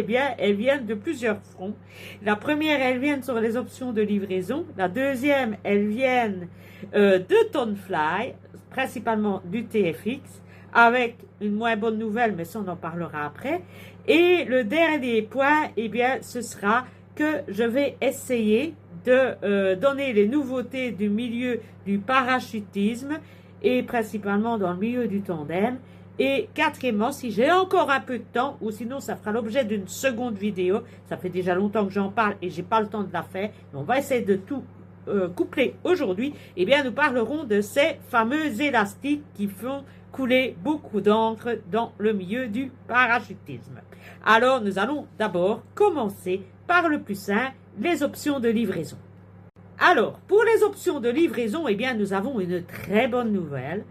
bien, elles viennent de plusieurs fronts. La première, elles viennent sur les options de livraison. La deuxième, elles viennent de Tonefly, principalement du TFX, avec une moins bonne nouvelle, mais ça on en parlera après. Et le dernier point, eh bien, ce sera que je vais essayer de donner les nouveautés du milieu du parachutisme et principalement dans le milieu du tandem. Et quatrièmement, si j'ai encore un peu de temps, ou sinon ça fera l'objet d'une seconde vidéo, ça fait déjà longtemps que j'en parle et j'ai pas le temps de la faire, on va essayer de tout coupler aujourd'hui, eh bien nous parlerons de ces fameux élastiques qui font couler beaucoup d'encre dans le milieu du parachutisme. Alors nous allons d'abord commencer par le plus simple, les options de livraison. Alors, pour les options de livraison, eh bien, nous avons une très bonne nouvelle.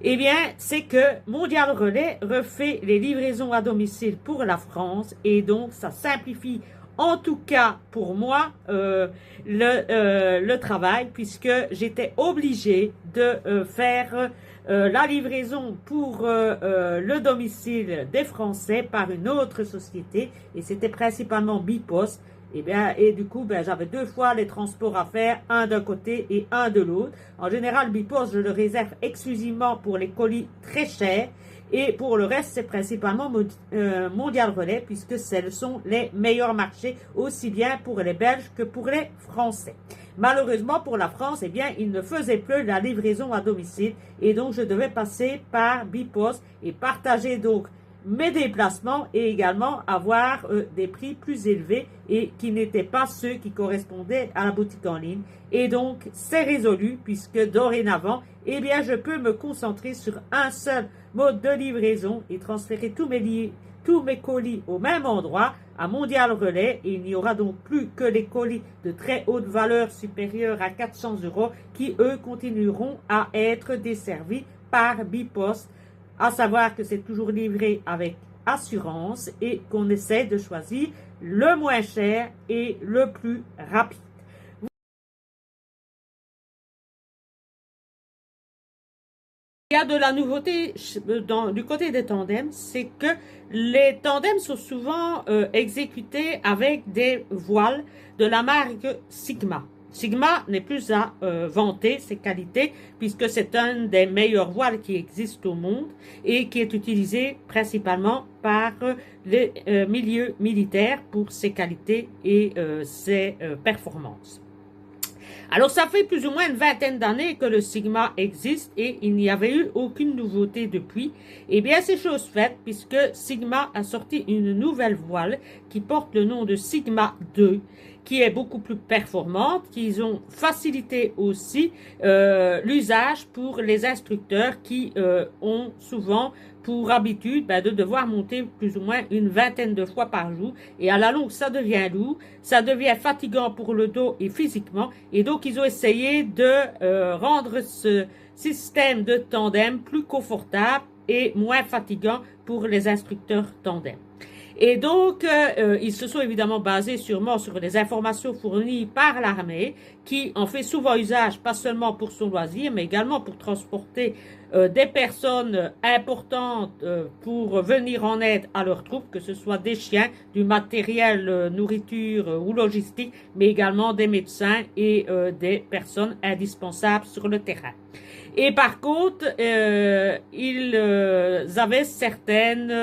Eh bien, c'est que Mondial Relais refait les livraisons à domicile pour la France et donc ça simplifie en tout cas pour moi le travail puisque j'étais obligée de faire la livraison pour le domicile des Français par une autre société et c'était principalement Bipost. Et du coup, j'avais 2 fois les transports à faire, un d'un côté et un de l'autre. En général, Bipost, je le réserve exclusivement pour les colis très chers. Et pour le reste, c'est principalement Mondial Relais, puisque ce sont les meilleurs marchés, aussi bien pour les Belges que pour les Français. Malheureusement, pour la France, eh bien, il ne faisait plus la livraison à domicile. Et donc, je devais passer par Bipost et partager donc mes déplacements et également avoir des prix plus élevés et qui n'étaient pas ceux qui correspondaient à la boutique en ligne. Et donc, c'est résolu puisque dorénavant, eh bien, je peux me concentrer sur un seul mode de livraison et transférer tous mes colis au même endroit à Mondial Relais et il n'y aura donc plus que les colis de très haute valeur supérieure à 400 € qui, eux, continueront à être desservis par Bipost. À savoir que c'est toujours livré avec assurance et qu'on essaie de choisir le moins cher et le plus rapide. Il y a de la nouveauté du côté des tandems, c'est que les tandems sont souvent exécutés avec des voiles de la marque Sigma. Sigma n'est plus à vanter ses qualités puisque c'est un des meilleurs voiles qui existent au monde et qui est utilisé principalement par les milieux militaires pour ses qualités et ses performances. Alors, ça fait plus ou moins une vingtaine d'années que le Sigma existe et il n'y avait eu aucune nouveauté depuis. Eh bien, c'est chose faite puisque Sigma a sorti une nouvelle voile qui porte le nom de Sigma 2, qui est beaucoup plus performante, qu'ils ont facilité aussi l'usage pour les instructeurs qui ont souvent pour habitude de devoir monter plus ou moins une vingtaine de fois par jour. Et à la longue, ça devient lourd, ça devient fatigant pour le dos et physiquement. Et donc, ils ont essayé de rendre ce système de tandem plus confortable et moins fatigant pour les instructeurs tandem. Et donc, ils se sont évidemment basés sûrement sur les informations fournies par l'armée, qui en fait souvent usage, pas seulement pour son loisir, mais également pour transporter des personnes importantes pour venir en aide à leurs troupes, que ce soit des chiens, du matériel, nourriture ou logistique, mais également des médecins et des personnes indispensables sur le terrain. Et par contre, ils avaient certaines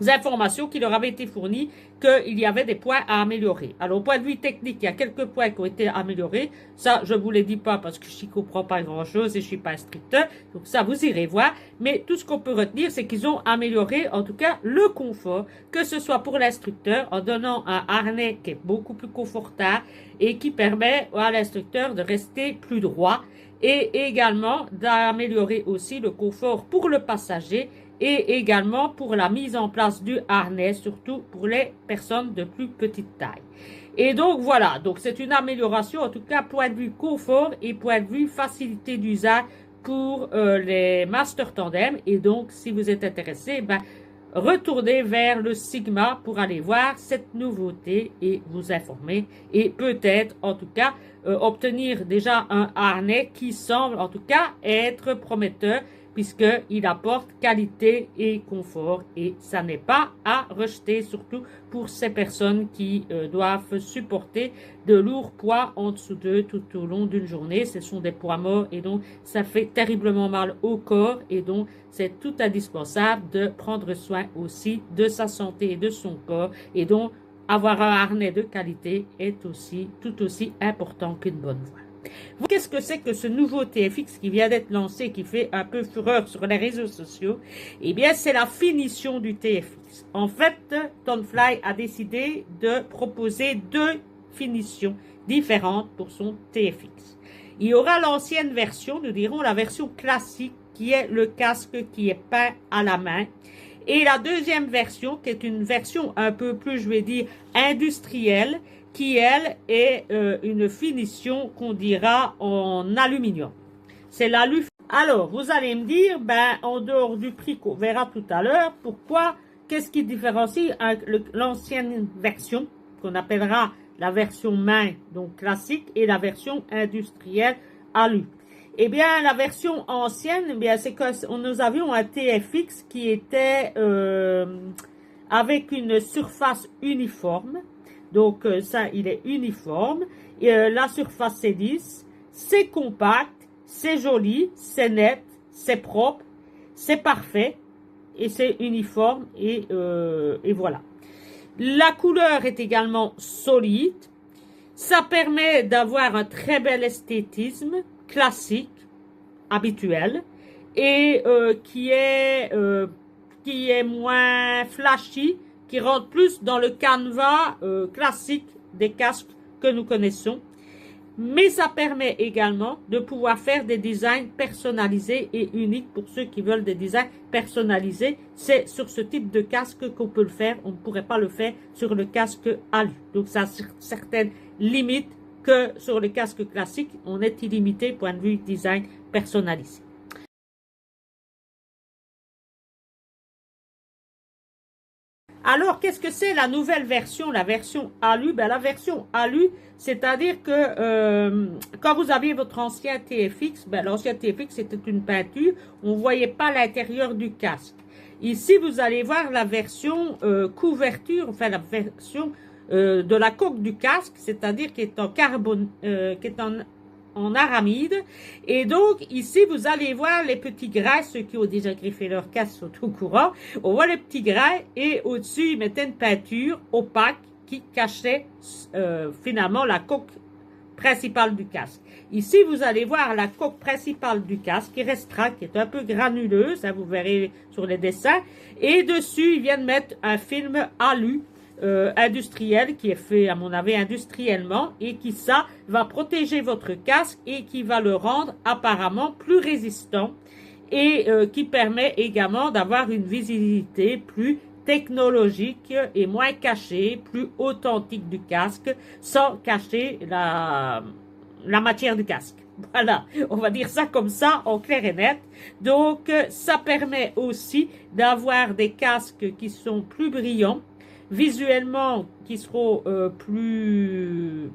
informations qui leur avaient été fournies qu'il y avait des points à améliorer. Alors, au point de vue technique, il y a quelques points qui ont été améliorés. Ça, je vous les dis pas parce que je n'y comprends pas grand-chose et je suis pas instructeur. Donc, ça, vous irez voir. Mais tout ce qu'on peut retenir, c'est qu'ils ont amélioré, en tout cas, le confort, que ce soit pour l'instructeur, en donnant un harnais qui est beaucoup plus confortable et qui permet à l'instructeur de rester plus droit et également d'améliorer aussi le confort pour le passager et également pour la mise en place du harnais, surtout pour les personnes de plus petite taille. Et donc voilà, donc c'est une amélioration, en tout cas point de vue confort et point de vue facilité d'usage pour les Master Tandem. Et donc si vous êtes intéressé, retournez vers le Sigma pour aller voir cette nouveauté et vous informer et peut-être en tout cas obtenir déjà un harnais qui semble en tout cas être prometteur puisqu'il apporte qualité et confort et ça n'est pas à rejeter, surtout pour ces personnes qui doivent supporter de lourds poids en dessous d'eux tout au long d'une journée. Ce sont des poids morts et donc ça fait terriblement mal au corps et donc c'est tout indispensable de prendre soin aussi de sa santé et de son corps et donc avoir un harnais de qualité est aussi tout aussi important qu'une bonne voile. Qu'est-ce que c'est que ce nouveau TFX qui vient d'être lancé, qui fait un peu fureur sur les réseaux sociaux? Eh bien, c'est la finition du TFX. En fait, Tonefly a décidé de proposer deux finitions différentes pour son TFX. Il y aura l'ancienne version, nous dirons la version classique, qui est le casque qui est peint à la main. Et la deuxième version, qui est une version un peu plus, je vais dire, industrielle, qui, elle, est une finition qu'on dira en aluminium. C'est l'alu. Alors, vous allez me dire, ben, en dehors du prix qu'on verra tout à l'heure, pourquoi, qu'est-ce qui différencie l'ancienne version, qu'on appellera la version main, donc classique, et la version industrielle alu? Eh bien, la version ancienne, eh bien, c'est que nous avions un TFX qui était avec une surface uniforme. Donc, ça, il est uniforme. La surface, c'est lisse, c'est compact, c'est joli, c'est net, c'est propre, c'est parfait et c'est uniforme et voilà. La couleur est également solide. Ça permet d'avoir un très bel esthétisme classique, habituel et qui est moins flashy, qui rentre plus dans le canevas classique des casques que nous connaissons. Mais ça permet également de pouvoir faire des designs personnalisés et uniques pour ceux qui veulent des designs personnalisés. C'est sur ce type de casque qu'on peut le faire. On ne pourrait pas le faire sur le casque alu. Donc ça a certaines limites que sur les casques classiques. On est illimité point de vue design personnalisé. Alors, qu'est-ce que c'est la nouvelle version, la version alu? Ben, la version alu, c'est-à-dire que quand vous aviez votre ancien TFX, ben, l'ancien TFX c'était une peinture, on ne voyait pas l'intérieur du casque. Ici, vous allez voir la version couverture, enfin la version de la coque du casque, c'est-à-dire qui est en carbone, qui est en aramide. Et donc, ici, vous allez voir les petits grains. Ceux qui ont déjà griffé leur casque sont au courant. On voit les petits grains et au-dessus, ils mettaient une peinture opaque qui cachait finalement la coque principale du casque. Ici, vous allez voir la coque principale du casque qui restera, qui est un peu granuleuse, hein, vous verrez sur les dessins. Et dessus, ils viennent mettre un film alu industriel qui est fait à mon avis industriellement et qui ça va protéger votre casque et qui va le rendre apparemment plus résistant et qui permet également d'avoir une visibilité plus technologique et moins cachée, plus authentique du casque sans cacher la matière du casque. Voilà, on va dire ça comme ça, en clair et net. Donc, ça permet aussi d'avoir des casques qui sont plus brillants, visuellement qui seront plus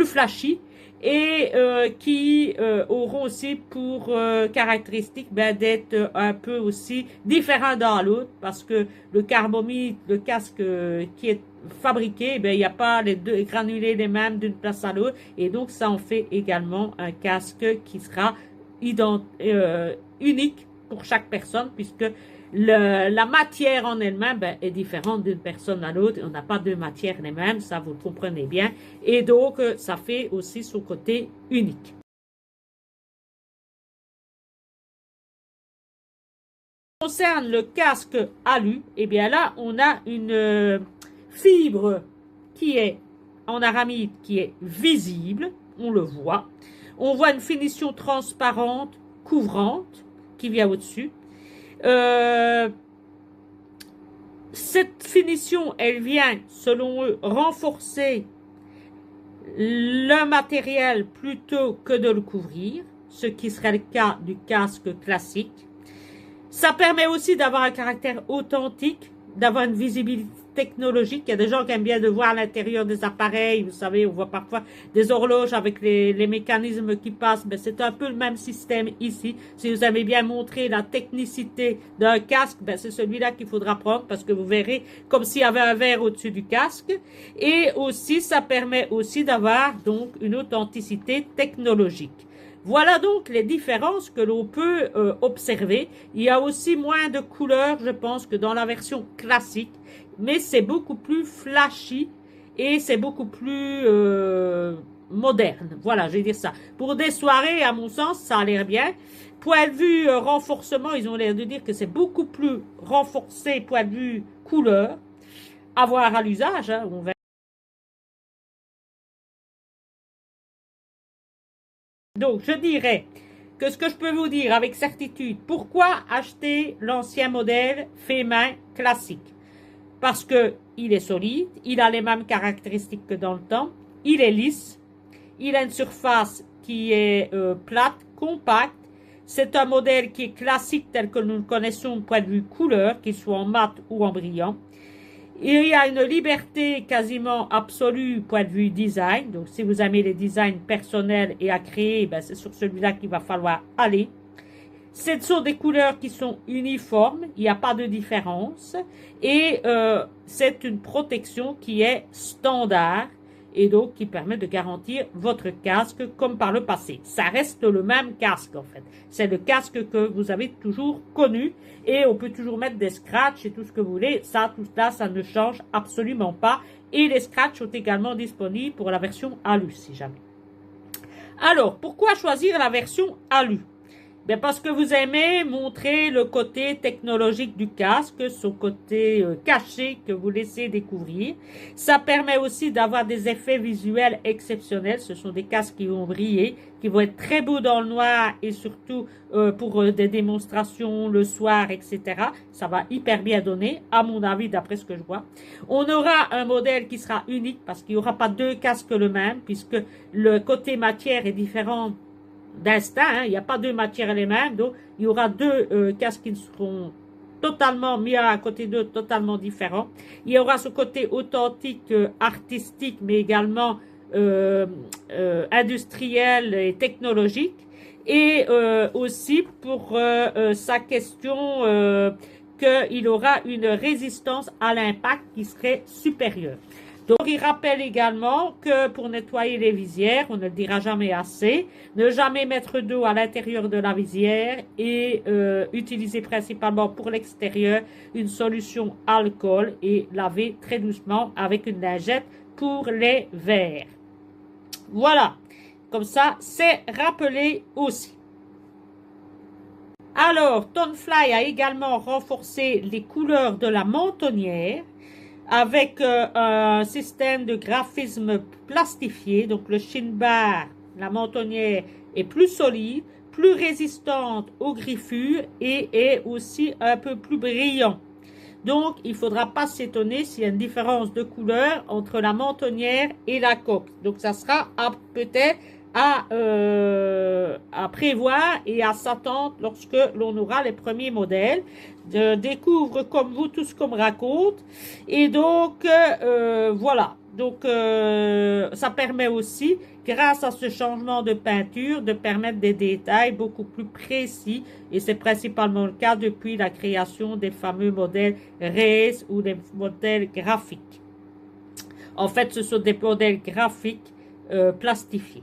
flashy et qui auront aussi pour caractéristique d'être un peu aussi différent d'un l'autre parce que le carbomite, le casque qui est fabriqué, il n'y a pas les deux granulés les mêmes d'une place à l'autre et donc ça en fait également un casque qui sera unique pour chaque personne puisque la matière en elle-même est différente d'une personne à l'autre. On n'a pas deux matières les mêmes, ça vous le comprenez bien. Et donc, ça fait aussi son côté unique. En ce qui concerne le casque alu, eh bien là, on a une fibre qui est en aramide, qui est visible, on le voit. On voit une finition transparente, couvrante, qui vient au-dessus. Cette finition, elle vient, selon eux, renforcer le matériel plutôt que de le couvrir, ce qui serait le cas du casque classique. Ça permet aussi d'avoir un caractère authentique, d'avoir une visibilité technologique. Il y a des gens qui aiment bien de voir l'intérieur des appareils. Vous savez, on voit parfois des horloges avec les mécanismes qui passent. Mais c'est un peu le même système ici. Si vous aimez bien montrer la technicité d'un casque, ben c'est celui-là qu'il faudra prendre parce que vous verrez comme s'il y avait un verre au-dessus du casque. Et aussi, ça permet aussi d'avoir donc une authenticité technologique. Voilà donc les différences que l'on peut observer. Il y a aussi moins de couleurs, je pense, que dans la version classique, mais c'est beaucoup plus flashy et c'est beaucoup plus moderne. Voilà, je vais dire ça. Pour des soirées, à mon sens, ça a l'air bien. Point de vue renforcement, ils ont l'air de dire que c'est beaucoup plus renforcé, point de vue couleur. À voir à l'usage, hein, on verra. Donc, je dirais que ce que je peux vous dire avec certitude, pourquoi acheter l'ancien modèle fait main classique? Parce que il est solide, il a les mêmes caractéristiques que dans le temps, il est lisse, il a une surface qui est plate, compacte. C'est un modèle qui est classique tel que nous le connaissons du point de vue couleur, qu'il soit en mat ou en brillant. Il y a une liberté quasiment absolue point de vue design. Donc, si vous aimez les designs personnels et à créer, ben, c'est sur celui-là qu'il va falloir aller. Ce sont des couleurs qui sont uniformes, il n'y a pas de différence. Et c'est une protection qui est standard et donc qui permet de garantir votre casque comme par le passé. Ça reste le même casque en fait. C'est le casque que vous avez toujours connu et on peut toujours mettre des scratchs et tout ce que vous voulez. Ça, tout ça, ça ne change absolument pas. Et les scratchs sont également disponibles pour la version Alu si jamais. Alors, pourquoi choisir la version Alu? Bien parce que vous aimez montrer le côté technologique du casque, son côté caché que vous laissez découvrir. Ça permet aussi d'avoir des effets visuels exceptionnels. Ce sont des casques qui vont briller, qui vont être très beaux dans le noir et surtout pour des démonstrations le soir, etc. Ça va hyper bien donner, à mon avis, d'après ce que je vois. On aura un modèle qui sera unique parce qu'il n'y aura pas deux casques le même puisque le côté matière est différent d'instinct, hein, il n'y a pas deux matières les mêmes, donc il y aura deux casques qui seront totalement mis à côté d'eux, totalement différents. Il y aura ce côté authentique, artistique, mais également industriel et technologique. Et aussi pour sa question qu'il aura une résistance à l'impact qui serait supérieure. Donc, il rappelle également que pour nettoyer les visières, on ne le dira jamais assez, ne jamais mettre d'eau à l'intérieur de la visière et utiliser principalement pour l'extérieur une solution alcool et laver très doucement avec une lingette pour les verres. Voilà, comme ça, c'est rappelé aussi. Alors, Tonefly a également renforcé les couleurs de la mentonnière avec un système de graphisme plastifié. Donc, le shin bar, la mentonnière, est plus solide, plus résistante aux griffures et est aussi un peu plus brillant. Donc, il ne faudra pas s'étonner s'il y a une différence de couleur entre la mentonnière et la coque. Donc, ça sera peut-être à prévoir et à s'attendre lorsque l'on aura les premiers modèles. Je découvre comme vous tout ce qu'on me raconte. Et donc, voilà. Donc, ça permet aussi, grâce à ce changement de peinture, de permettre des détails beaucoup plus précis. Et c'est principalement le cas depuis la création des fameux modèles RACE ou des modèles graphiques. En fait, ce sont des modèles graphiques plastifiés.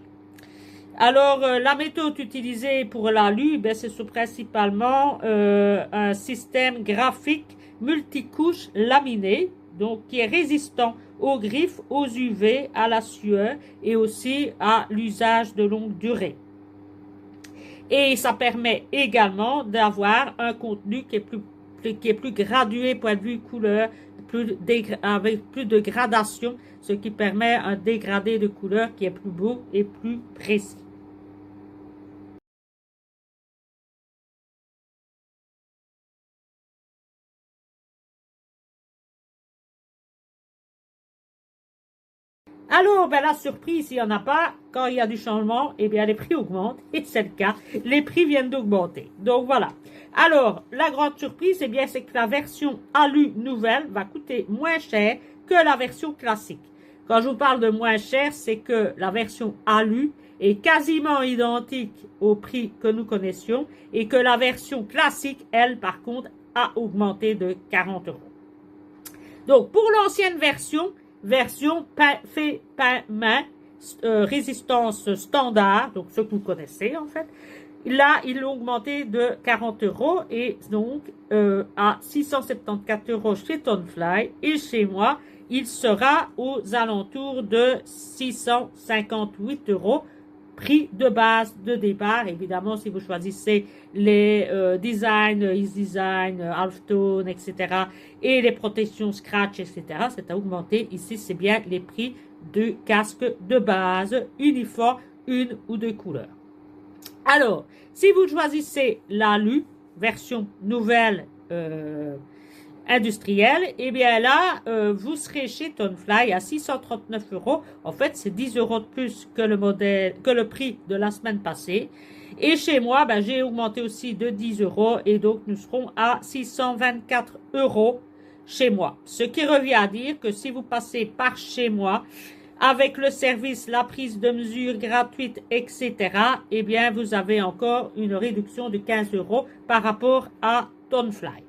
Alors, la méthode utilisée pour l'ALU, ben, c'est principalement un système graphique multicouche laminé, donc qui est résistant aux griffes, aux UV, à la sueur et aussi à l'usage de longue durée. Et ça permet également d'avoir un contenu qui est plus gradué point de vue couleur, avec plus de gradation, ce qui permet un dégradé de couleur qui est plus beau et plus précis. Alors, ben, la surprise, il n'y en a pas. Quand il y a du changement, eh bien, les prix augmentent. Et c'est le cas. Les prix viennent d'augmenter. Donc, voilà. Alors, la grande surprise, eh bien, c'est que la version Alu nouvelle va coûter moins cher que la version classique. Quand je vous parle de moins cher, c'est que la version Alu est quasiment identique au prix que nous connaissions et que la version classique, elle, par contre, a augmenté de 40 euros. Donc, pour l'ancienne version fait pain main, résistance standard, donc ce que vous connaissez en fait, là, ils l'ont augmenté de 40 euros et donc à 674 euros chez Tonefly et chez moi, il sera aux alentours de 658 euros. Prix de base de départ, évidemment, si vous choisissez les designs, Easy Design, Halftone, etc., et les protections Scratch, etc., c'est à augmenter. Ici, c'est bien les prix du casque de base, uniforme, une ou deux couleurs. Alors, si vous choisissez l'Alu, version nouvelle industrielle, eh bien là, vous serez chez Tonefly à 639 euros. En fait, c'est 10 euros de plus que le modèle, que le prix de la semaine passée. Et chez moi, ben, j'ai augmenté aussi de 10 euros et donc nous serons à 624 euros chez moi. Ce qui revient à dire que si vous passez par chez moi, avec le service, la prise de mesure gratuite, etc., eh bien, vous avez encore une réduction de 15 euros par rapport à Tonefly.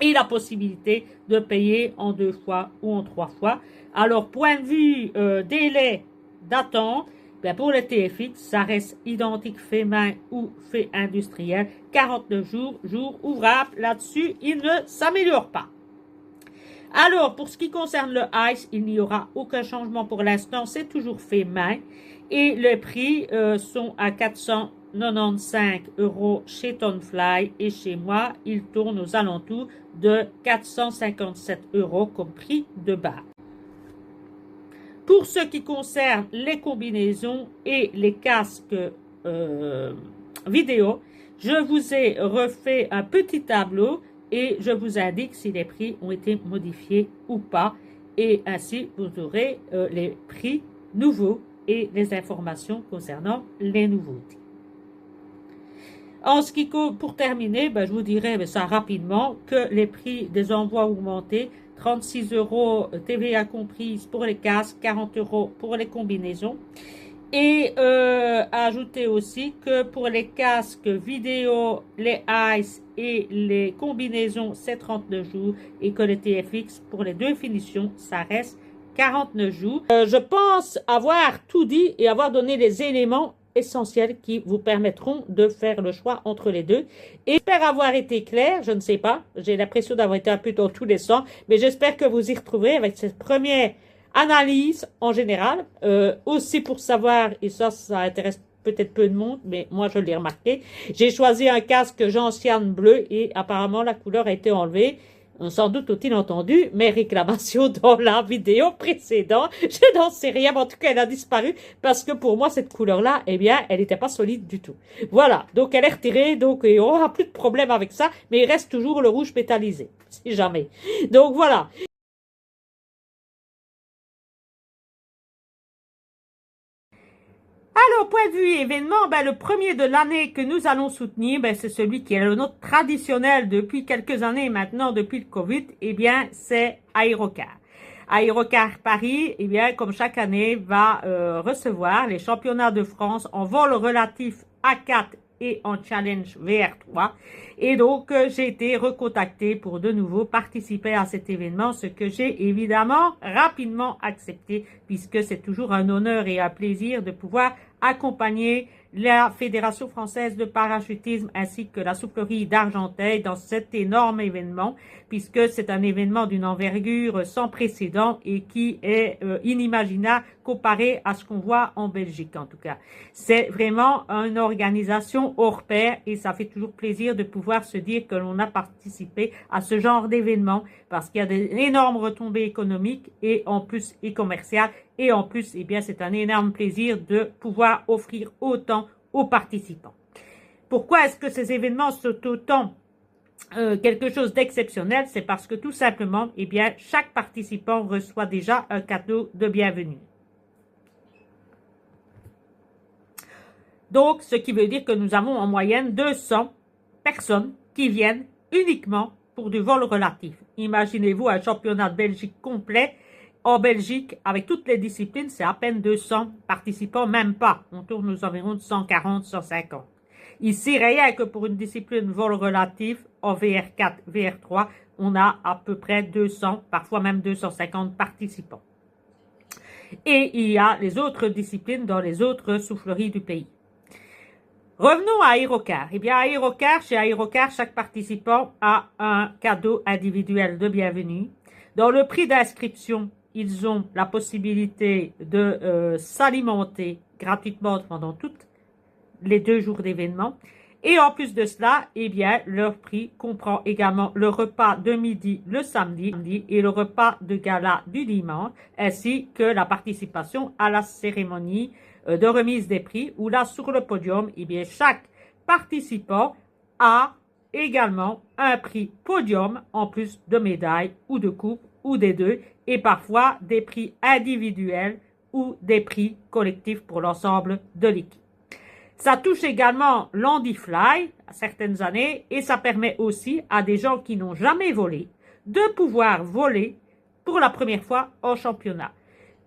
Et la possibilité de payer en 2 fois ou en 3 fois. Alors, point de vue délai d'attente, ben pour le TFX, ça reste identique fait main ou fait industriel. 49 jours, jour ouvrable. Là-dessus, il ne s'améliore pas. Alors, pour ce qui concerne le Ice, il n'y aura aucun changement pour l'instant. C'est toujours fait main. Et les prix sont à 495 euros chez Tonefly. Et chez moi, il tourne aux alentours de 457 euros comme prix de base. Pour ce qui concerne les combinaisons et les casques vidéo, je vous ai refait un petit tableau et je vous indique si les prix ont été modifiés ou pas. Et ainsi, vous aurez les prix nouveaux et les informations concernant les nouveautés. En ce qui pour terminer, ben, je vous dirai ça rapidement que les prix des envois ont augmenté. 36 euros TVA comprise pour les casques, 40 euros pour les combinaisons. Et ajouter aussi que pour les casques vidéo, les Ice et les combinaisons, c'est 39 jours et que le TFX pour les deux finitions, ça reste 49 jours. Je pense avoir tout dit et avoir donné les éléments essentiels qui vous permettront de faire le choix entre les deux. Et j'espère avoir été clair, je ne sais pas, j'ai l'impression d'avoir été un peu dans tous les sens, mais j'espère que vous y retrouverez avec cette première analyse en général, aussi pour savoir, et ça intéresse peut-être peu de monde, mais moi je l'ai remarqué, j'ai choisi un casque gentiane bleu et apparemment la couleur a été enlevée. Sans doute ont-ils entendu mes réclamations dans la vidéo précédente. Je n'en sais rien, mais en tout cas, elle a disparu parce que pour moi, cette couleur-là, eh bien, elle n'était pas solide du tout. Voilà, donc elle est retirée, donc il n'y aura plus de problème avec ça, mais il reste toujours le rouge métallisé, si jamais. Donc voilà. Alors, point de vue événement, ben, le premier de l'année que nous allons soutenir, ben, c'est celui qui est le nôtre traditionnel depuis quelques années maintenant, depuis le Covid, eh bien, c'est Aérocar. Aérocar Paris, eh bien, comme chaque année, va recevoir les championnats de France en vol relatif A4 et en challenge VR3. Et donc, j'ai été recontactée pour de nouveau participer à cet événement, ce que j'ai évidemment rapidement accepté, puisque c'est toujours un honneur et un plaisir de pouvoir accompagner la Fédération française de parachutisme ainsi que la soufflerie d'Argenteuil dans cet énorme événement, puisque c'est un événement d'une envergure sans précédent et qui est inimaginable comparé à ce qu'on voit en Belgique en tout cas. C'est vraiment une organisation hors pair et ça fait toujours plaisir de pouvoir se dire que l'on a participé à ce genre d'événement parce qu'il y a d'énormes retombées économiques et en plus et commerciales et en plus, eh bien, c'est un énorme plaisir de pouvoir offrir autant aux participants. Pourquoi est-ce que ces événements sont autant quelque chose d'exceptionnel? C'est parce que tout simplement, eh bien, chaque participant reçoit déjà un cadeau de bienvenue. Donc, ce qui veut dire que nous avons en moyenne 200 personnes qui viennent uniquement pour du vol relatif. Imaginez-vous un championnat de Belgique complet. En Belgique, avec toutes les disciplines, c'est à peine 200 participants, même pas. On tourne aux environs de 140, 150. Ici, rien que pour une discipline vol relatif, en VR4, VR3, on a à peu près 200, parfois même 250 participants. Et il y a les autres disciplines dans les autres souffleries du pays. Revenons à Aérocar. Eh bien, chez Aérocar, chaque participant a un cadeau individuel de bienvenue. Dans le prix d'inscription, ils ont la possibilité de s'alimenter gratuitement pendant tous les 2 jours d'événement. Et en plus de cela, eh bien, leur prix comprend également le repas de midi le samedi et le repas de gala du dimanche, ainsi que la participation à la cérémonie de remise des prix, où là, sur le podium, eh bien, chaque participant a également un prix podium, en plus de médailles ou de coupes ou des deux, et parfois des prix individuels ou des prix collectifs pour l'ensemble de l'équipe. Ça touche également l'Handyfly à certaines années et ça permet aussi à des gens qui n'ont jamais volé de pouvoir voler pour la première fois en championnat.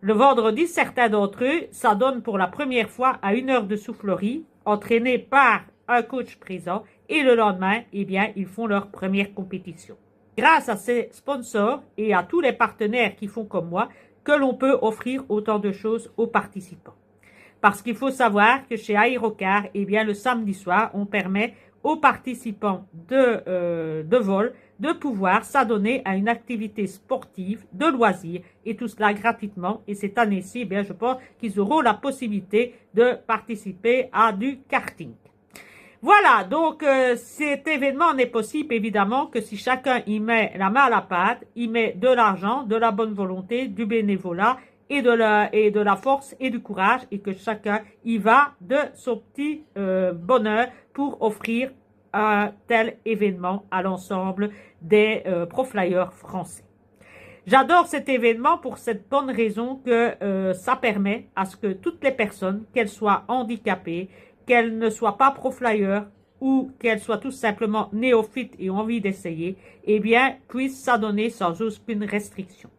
Le vendredi, certains d'entre eux s'adonnent pour la première fois à 1 heure de soufflerie, entraînés par un coach présent, et le lendemain, eh bien, ils font leur première compétition. Grâce à ces sponsors et à tous les partenaires qui font comme moi, que l'on peut offrir autant de choses aux participants. Parce qu'il faut savoir que chez Aérocar, eh bien, le samedi soir, on permet aux participants de vol de pouvoir s'adonner à une activité sportive, de loisirs, et tout cela gratuitement. Et cette année-ci, eh bien, je pense qu'ils auront la possibilité de participer à du karting. Voilà, donc cet événement n'est possible évidemment que si chacun y met la main à la pâte, y met de l'argent, de la bonne volonté, du bénévolat et de la force et du courage, et que chacun y va de son petit bonheur pour offrir un tel événement à l'ensemble des pro-flyers français. J'adore cet événement pour cette bonne raison que ça permet à ce que toutes les personnes, qu'elles soient handicapées, qu'elles ne soient pas pro-flyers ou qu'elles soient tout simplement néophytes et ont envie d'essayer, eh bien, puissent s'adonner sans aucune restriction.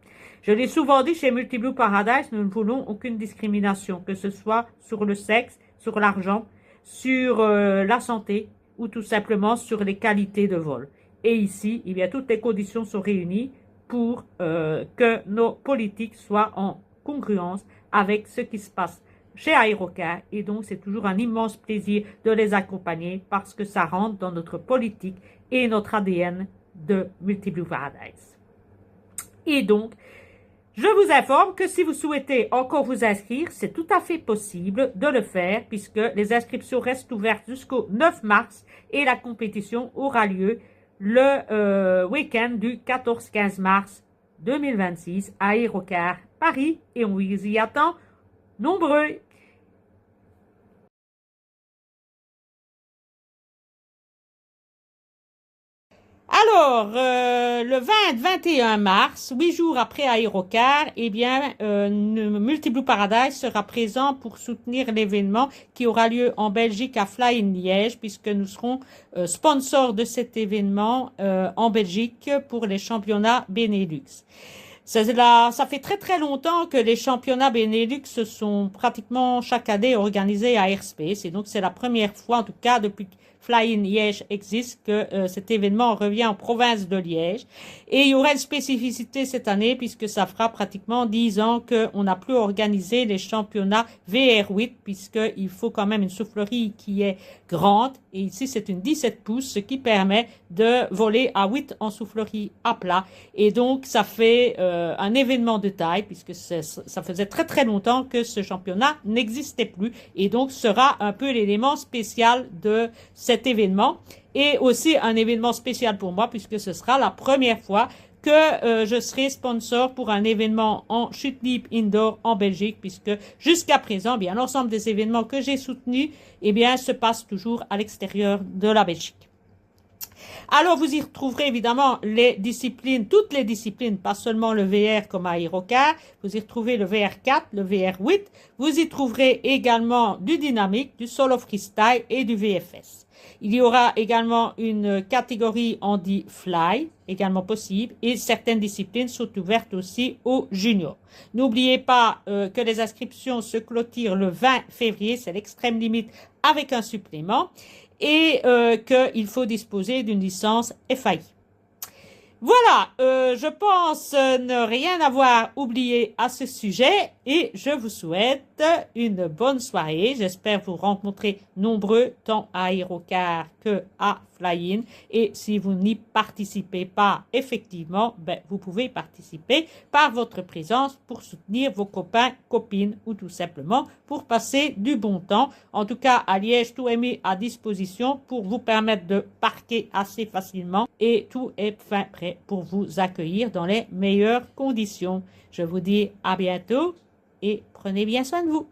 Je l'ai souvent dit chez Multiblue Paradise, nous ne voulons aucune discrimination, que ce soit sur le sexe, sur l'argent, sur la santé ou tout simplement sur les qualités de vol. Et ici, eh bien, toutes les conditions sont réunies pour que nos politiques soient en congruence avec ce qui se passe chez Aérocar, et donc c'est toujours un immense plaisir de les accompagner parce que ça rentre dans notre politique et notre ADN de Multiblue Paradise. Et donc, je vous informe que si vous souhaitez encore vous inscrire, c'est tout à fait possible de le faire puisque les inscriptions restent ouvertes jusqu'au 9 mars et la compétition aura lieu le week-end du 14-15 mars 2026 à Aérocar Paris, et on vous y attend nombreux. Alors, le 20-21 mars, 8 jours après Aérocar, eh bien, Multiblue Paradise sera présent pour soutenir l'événement qui aura lieu en Belgique à Fly in Liège, puisque nous serons sponsors de cet événement en Belgique pour les championnats Benelux. Ça fait très très longtemps que les championnats Benelux sont pratiquement chaque année organisés à Airspace, et donc c'est la première fois, en tout cas depuis Fly in Liège existe, que cet événement revient en province de Liège. Et il y aura une spécificité cette année puisque ça fera pratiquement 10 ans qu'on n'a plus organisé les championnats VR8, puisqu'il faut quand même une soufflerie qui est grande. Et ici, c'est une 17 pouces, ce qui permet de voler à 8 en soufflerie à plat. Et donc, ça fait un événement de taille puisque ça faisait très très longtemps que ce championnat n'existait plus. Et donc, sera un peu l'élément spécial de cet événement, et aussi un événement spécial pour moi puisque ce sera la première fois que je serai sponsor pour un événement en chute libre indoor en Belgique, puisque jusqu'à présent, bien l'ensemble des événements que j'ai soutenus, eh bien, se passent toujours à l'extérieur de la Belgique. Alors, vous y retrouverez évidemment les disciplines, toutes les disciplines, pas seulement le VR comme à Aerocar. Vous y retrouvez le VR4, le VR8. Vous y trouverez également du dynamique, du solo freestyle et du VFS. Il y aura également une catégorie on dit fly, également possible, et certaines disciplines sont ouvertes aussi aux juniors. N'oubliez pas que les inscriptions se clôturent le 20 février, c'est l'extrême limite avec un supplément, et qu'il faut disposer d'une licence FAI. Voilà, je pense ne rien avoir oublié à ce sujet et je vous souhaite une bonne soirée. J'espère vous rencontrer nombreux tant à Aerocar que à Fly-in. Et si vous n'y participez pas effectivement, ben, vous pouvez participer par votre présence pour soutenir vos copains, copines ou tout simplement pour passer du bon temps. En tout cas, à Liège, tout est mis à disposition pour vous permettre de parquer assez facilement et tout est fin prêt pour vous accueillir dans les meilleures conditions. Je vous dis à bientôt et prenez bien soin de vous.